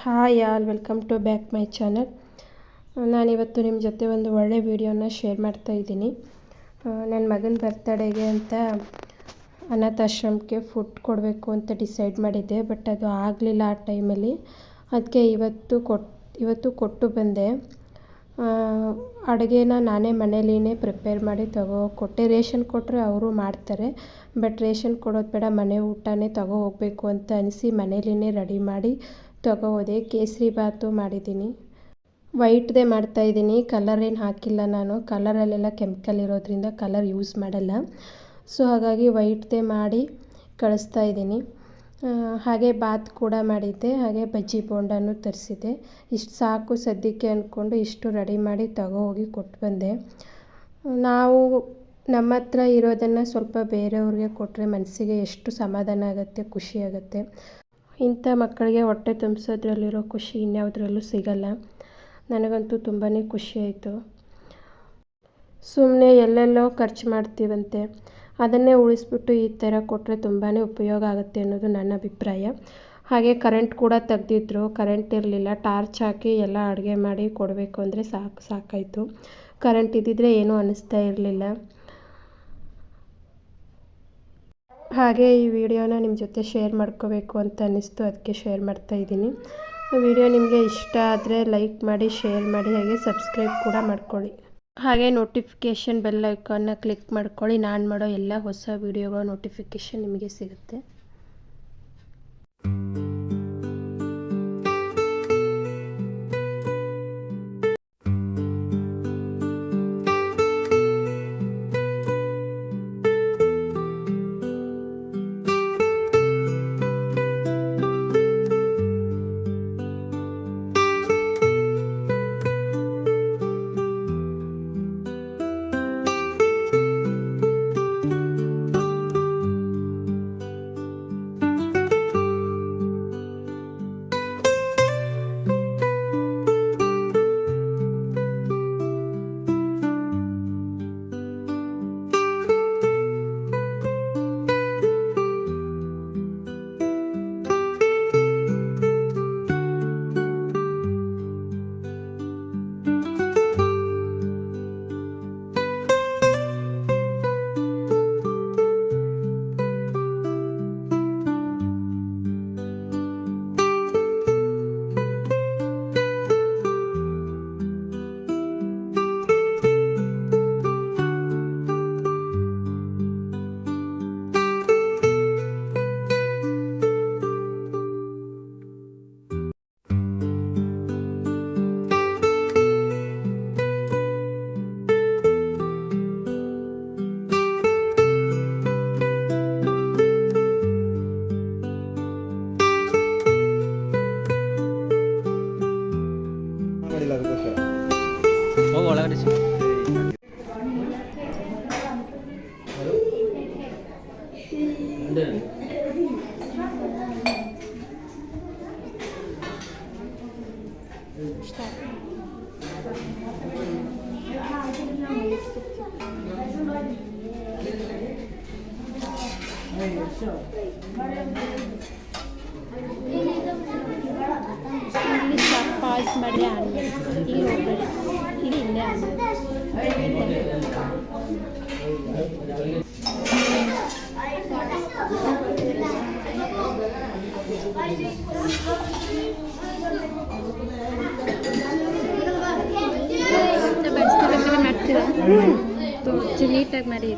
Hi all, welcome to back my channel. ನಾನಿವತ್ತು ನಿಮ್ಮ ಜೊತೆ ಒಂದು ಒಳ್ಳೆ ವಿಡಿಯೋನ ಶೇರ್ ಮಾಡ್ತಾ ಇದ್ದೀನಿ. ನನ್ನ ಮಗನ ಬರ್ತಡೇಗೆ ಅಂತ ಅನಾಥಾಶ್ರಮಕ್ಕೆ ಫುಡ್ ಕೊಡಬೇಕು ಅಂತ ಡಿಸೈಡ್ ಮಾಡಿದ್ದೆ, ಬಟ್ ಅದು ಆಗಲಿಲ್ಲ ಆ ಟೈಮಲ್ಲಿ. ಅದಕ್ಕೆ ಇವತ್ತು ಕೊಟ್ಟು ಬಂದೆ. ಅಡುಗೆನ ನಾನೇ ಮನೇಲಿನೇ ಪ್ರಿಪೇರ್ ಮಾಡಿ ಕೊಟ್ಟೆ. ರೇಷನ್ ಕೊಟ್ಟರೆ ಅವರು ಮಾಡ್ತಾರೆ, ಬಟ್ ರೇಷನ್ ಕೊಡೋದು ಬೇಡ, ಮನೆ ಊಟನೇ ಹೋಗಬೇಕು ಅಂತ ಅನಿಸಿ ಮನೇಲಿನೇ ರೆಡಿ ಮಾಡಿ ಹೋದೆ. ಕೇಸರಿ ಬಾತು ಮಾಡಿದ್ದೀನಿ. ವೈಟ್ದೇ ಮಾಡ್ತಾಯಿದ್ದೀನಿ, ಕಲರ್ ಏನು ಹಾಕಿಲ್ಲ. ನಾನು ಕಲರಲ್ಲೆಲ್ಲ ಕೆಮಿಕಲ್ ಇರೋದ್ರಿಂದ ಕಲರ್ ಯೂಸ್ ಮಾಡಲ್ಲ. ಸೊ ಹಾಗಾಗಿ ವೈಟ್ದೇ ಮಾಡಿ ಕಳಿಸ್ತಾ ಇದ್ದೀನಿ. ಹಾಗೆ ಬಾತ್ ಕೂಡ ಮಾಡಿದ್ದೆ, ಹಾಗೆ ಬಜ್ಜಿ ಬೋಂಡನೂ ತರಿಸಿದ್ದೆ. ಇಷ್ಟು ಸಾಕು ಸದ್ಯಕ್ಕೆ ಅಂದ್ಕೊಂಡು ಇಷ್ಟು ರೆಡಿ ಮಾಡಿ ಹೋಗಿ ಕೊಟ್ಟು ಬಂದೆ. ನಾವು ನಮ್ಮ ಹತ್ರ ಇರೋದನ್ನು ಸ್ವಲ್ಪ ಬೇರೆಯವ್ರಿಗೆ ಕೊಟ್ಟರೆ ಮನಸ್ಸಿಗೆ ಎಷ್ಟು ಸಮಾಧಾನ ಆಗುತ್ತೆ, ಖುಷಿ ಆಗುತ್ತೆ. ಇಂಥ ಮಕ್ಕಳಿಗೆ ಹೊಟ್ಟೆ ತುಂಬಿಸೋದ್ರಲ್ಲಿರೋ ಖುಷಿ ಇನ್ಯಾವುದ್ರಲ್ಲೂ ಸಿಗಲ್ಲ. ನನಗಂತೂ ತುಂಬಾ ಖುಷಿ ಆಯಿತು. ಸುಮ್ಮನೆ ಎಲ್ಲೆಲ್ಲೋ ಖರ್ಚು ಮಾಡ್ತೀವಂತೆ, ಅದನ್ನೇ ಉಳಿಸ್ಬಿಟ್ಟು ಈ ಥರ ಕೊಟ್ಟರೆ ತುಂಬಾ ಉಪಯೋಗ ಆಗುತ್ತೆ ಅನ್ನೋದು ನನ್ನ ಅಭಿಪ್ರಾಯ. ಹಾಗೆ ಕರೆಂಟ್ ಕೂಡ ತೆಗ್ದಿದ್ರು, ಕರೆಂಟ್ ಇರಲಿಲ್ಲ. ಟಾರ್ಚ್ ಹಾಕಿ ಎಲ್ಲ ಅಡುಗೆ ಮಾಡಿ ಕೊಡಬೇಕು ಅಂದರೆ ಸಾಕಾಯಿತು. ಕರೆಂಟ್ ಇದ್ದಿದ್ರೆ ಏನೂ ಅನ್ನಿಸ್ತಾ ಇರಲಿಲ್ಲ. ಹಾಗೆ ಈ ವಿಡಿಯೋನ ನಿಮ್ಮ ಜೊತೆ ಶೇರ್ ಮಾಡ್ಕೋಬೇಕು ಅಂತ ಅನ್ನಿಸ್ತು, ಅದಕ್ಕೆ ಶೇರ್ ಮಾಡ್ತಾಯಿದ್ದೀನಿ. ವಿಡಿಯೋ ನಿಮಗೆ ಇಷ್ಟ ಆದರೆ ಲೈಕ್ ಮಾಡಿ, ಶೇರ್ ಮಾಡಿ, ಹಾಗೆ ಸಬ್ಸ್ಕ್ರೈಬ್ ಕೂಡ ಮಾಡ್ಕೊಳ್ಳಿ. ಹಾಗೆ ನೋಟಿಫಿಕೇಷನ್ ಬೆಲ್ ಐಕಾನ್ನ ಕ್ಲಿಕ್ ಮಾಡ್ಕೊಳ್ಳಿ. ನಾನು ಮಾಡೋ ಎಲ್ಲ ಹೊಸ ವಿಡಿಯೋಗಳ ನೋಟಿಫಿಕೇಷನ್ ನಿಮಗೆ ಸಿಗುತ್ತೆ. ಒಳಗಡೆ ಪಾಸ್ ಮಾಡಿ ಆಮೇಲೆ ಈಗ ಹೋಗ್ಬೇಡಿ, ಈಗ ಇಲ್ಲೇ ಮಾಡ್ತೀರಾ? ನೀಟಾಗಿ ಮಾಡಿ.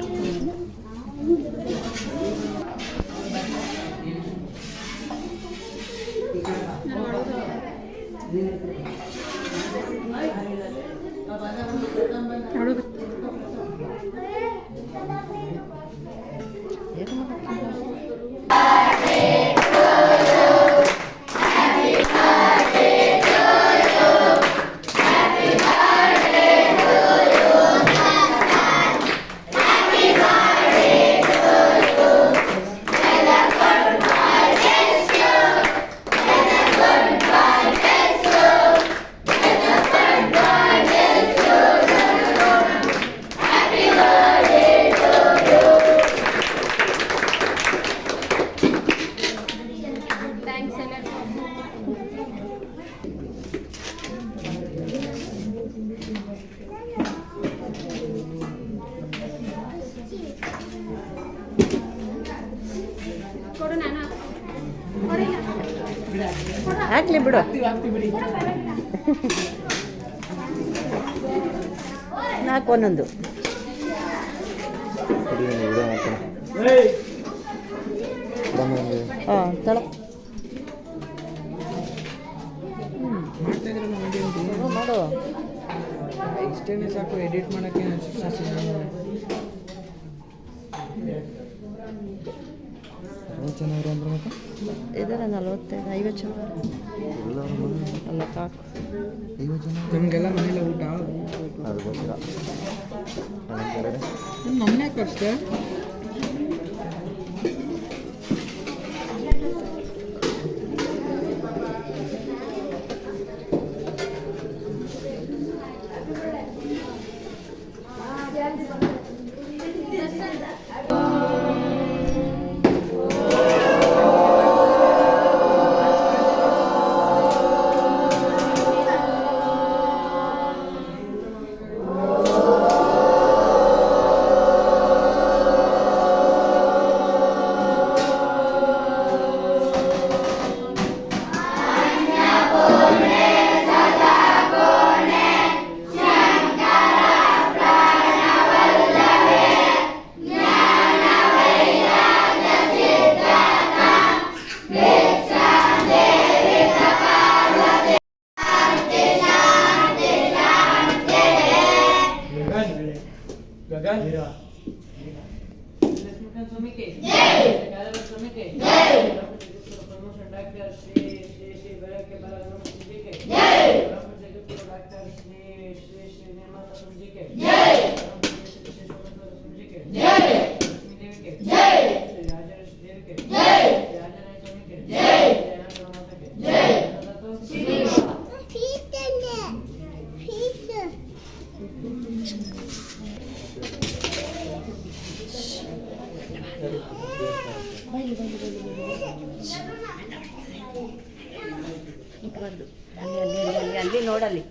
ಹಾಕ್ಲಿ ಬಿಡು. ನಾಲ್ಕು ಒಂದೊಂದು. ಹಾಂ ತಳ ಮಾಡು. ಇಷ್ಟೇ ಸಾಕು ಎಡಿಟ್ ಮಾಡೋಕ್ಕೆ. ಚೆನ್ನಾಗಿರೋ ಅಂದ್ರೆ ಮತ್ತೆ ಇದರ 45 50 ಜನ ಅಲ್ಲ ಸಾಕು. ನಮಗೆಲ್ಲ ಮನೇಲಿ ಊಟ ಅದು ಗೊತ್ತಿಲ್ಲ. ನಮ್ಮನೆ ಕಷ್ಟೇ. ಅಲ್ಲಿ ನೋಡಲ್ಲಿ